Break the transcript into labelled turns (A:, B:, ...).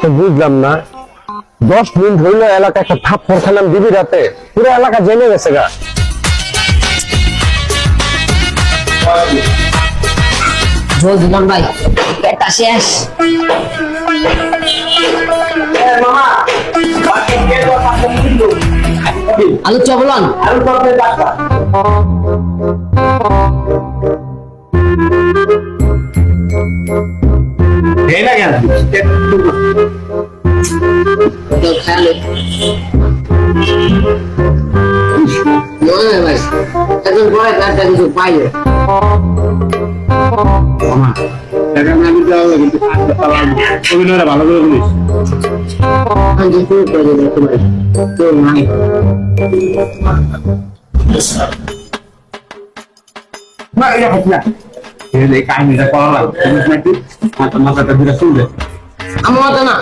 A: তো বুঝলাম না, 10 মিনিট হইলো এলাকা একটা থাপ্পড় খেলাম দিবি রাতে, পুরো এলাকা জেনে গেছে গা।
B: ঝোল দিলাম ভাই, পেটটা শেষ। আলু চপ বলুন। খেয়ালে ভাই এখন পরে তারটা কিছু পাইলে
C: অভিনয়টা ভালো করে বলিস।
B: আমি শুরু করে দেবো তোমার তোর নাই
C: কাহিনীটা করা লাগবে, মাথাটা দিলে শুনবে
B: আমার মতো না।